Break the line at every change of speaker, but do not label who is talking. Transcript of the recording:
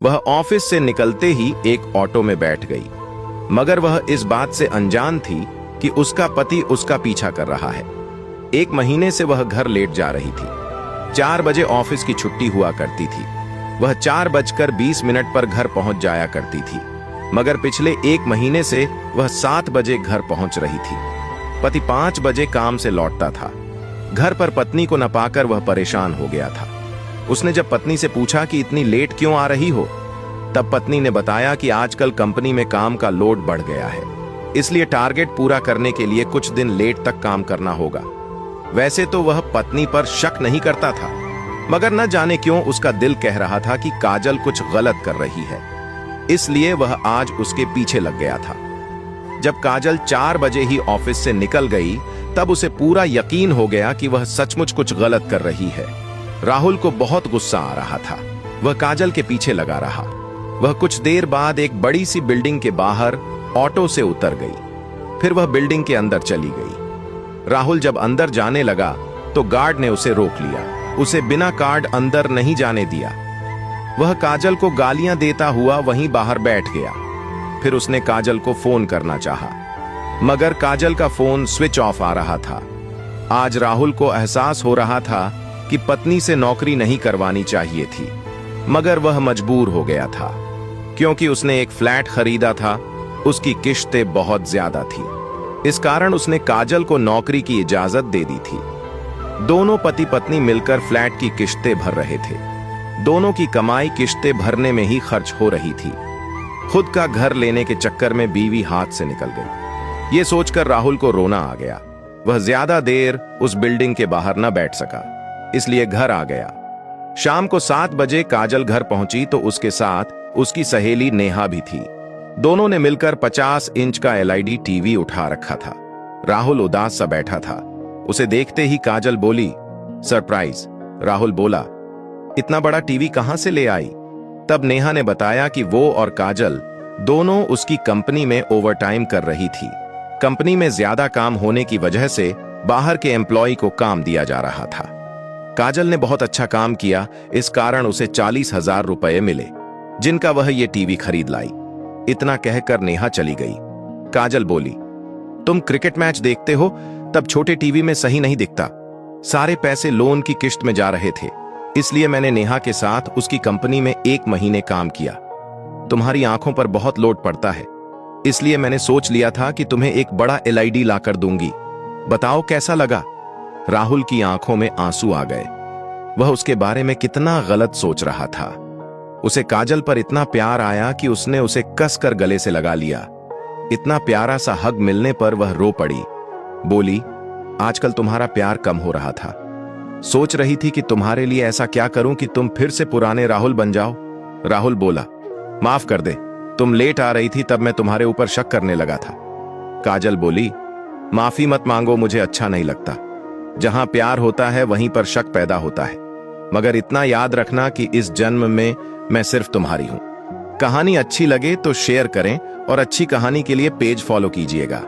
वह ऑफिस से निकलते ही एक ऑटो में बैठ गई, मगर वह इस बात से अनजान थी कि उसका पति उसका पीछा कर रहा है। 1 महीने से वह घर लेट जा रही थी। 4 बजे ऑफिस की छुट्टी हुआ करती थी। वह 4:20 पर घर पहुंच जाया करती थी, मगर पिछले 1 महीने से वह 7 बजे घर पहुंच रही थी। पति 5 बजे काम से लौटता था। घर पर पत्नी को न पाकर वह परेशान हो गया था। उसने जब पत्नी से पूछा कि इतनी लेट क्यों आ रही हो, तब पत्नी ने बताया कि आजकल कंपनी में काम का लोड बढ़ गया है, इसलिए टारगेट पूरा करने के लिए कुछ दिन लेट तक काम करना होगा। वैसे तो वह पत्नी पर शक नहीं करता था, मगर न जाने क्यों उसका दिल कह रहा था कि काजल कुछ गलत कर रही है, इसलिए वह आज उसके पीछे लग गया था। जब काजल 4 बजे ही ऑफिस से निकल गई, तब उसे पूरा यकीन हो गया कि वह सचमुच कुछ गलत कर रही है। राहुल को बहुत गुस्सा आ रहा था। वह काजल के पीछे लगा रहा। वह कुछ देर बाद एक बड़ी सी बिल्डिंग के बाहर ऑटो से उतर गई। फिर वह बिल्डिंग के अंदर चली गई। राहुल जब अंदर जाने लगा तो गार्ड ने उसे रोक लिया। उसे बिना कार्ड अंदर नहीं जाने दिया। वह काजल को गालियां देता हुआ वहीं बाहर बैठ गया। फिर उसने काजल को फोन करना चाहा, मगर काजल का फोन स्विच ऑफ आ रहा था। आज राहुल को एहसास हो रहा था कि पत्नी से नौकरी नहीं करवानी चाहिए थी, मगर वह मजबूर हो गया था, क्योंकि उसने एक फ्लैट खरीदा था। उसकी किश्तें बहुत ज्यादा थी, इस कारण उसने काजल को नौकरी की इजाजत दे दी थी। दोनों पति पत्नी मिलकर फ्लैट की किश्तें भर रहे थे। दोनों की कमाई किश्तें भरने में ही खर्च हो रही थी। खुद का घर लेने के चक्कर में बीवी हाथ से निकल गई। ये सोचकर राहुल को रोना आ गया। वह ज्यादा देर उस बिल्डिंग के बाहर न बैठ सका, इसलिए घर आ गया। शाम को 7 बजे काजल घर पहुंची तो उसके साथ उसकी सहेली नेहा भी थी। दोनों ने मिलकर 50 इंच का एलईडी टीवी उठा रखा था। राहुल उदास सा बैठा था। उसे देखते ही काजल बोली, सरप्राइज। राहुल बोला, इतना बड़ा टीवी कहां से ले आई? तब नेहा ने बताया कि वो और काजल दोनों उसकी कंपनी में ओवरटाइम कर रही थी। कंपनी में ज्यादा काम होने की वजह से बाहर के एम्प्लॉय को काम दिया जा रहा था। काजल ने बहुत अच्छा काम किया, इस कारण उसे 40,000 रुपए मिले, जिनका वह ये टीवी खरीद लाई। इतना कहकर नेहा चली गई। काजल बोली, तुम क्रिकेट मैच देखते हो, तब छोटे टीवी में सही नहीं दिखता। सारे पैसे लोन की किश्त में जा रहे थे, इसलिए मैंने नेहा के साथ उसकी कंपनी में 1 महीने काम किया। तुम्हारी आंखों पर बहुत लोड पड़ता है, इसलिए मैंने सोच लिया था कि तुम्हें एक बड़ा एलईडी लाकर दूंगी। बताओ कैसा लगा? राहुल की आंखों में आंसू आ गए। वह उसके बारे में कितना गलत सोच रहा था। उसे काजल पर इतना प्यार आया कि उसने उसे कसकर गले से लगा लिया। इतना प्यारा सा हग मिलने पर वह रो पड़ी। बोली, आजकल तुम्हारा प्यार कम हो रहा था। सोच रही थी कि तुम्हारे लिए ऐसा क्या करूं कि तुम फिर से पुराने राहुल बन जाओ। राहुल बोला, माफ कर दे, तुम लेट आ रही थी तब मैं तुम्हारे ऊपर शक करने लगा था। काजल बोली, माफी मत मांगो, मुझे अच्छा नहीं लगता। जहां प्यार होता है वहीं पर शक पैदा होता है, मगर इतना याद रखना कि इस जन्म में मैं सिर्फ तुम्हारी हूं। कहानी अच्छी लगे तो शेयर करें और अच्छी कहानी के लिए पेज फॉलो कीजिएगा।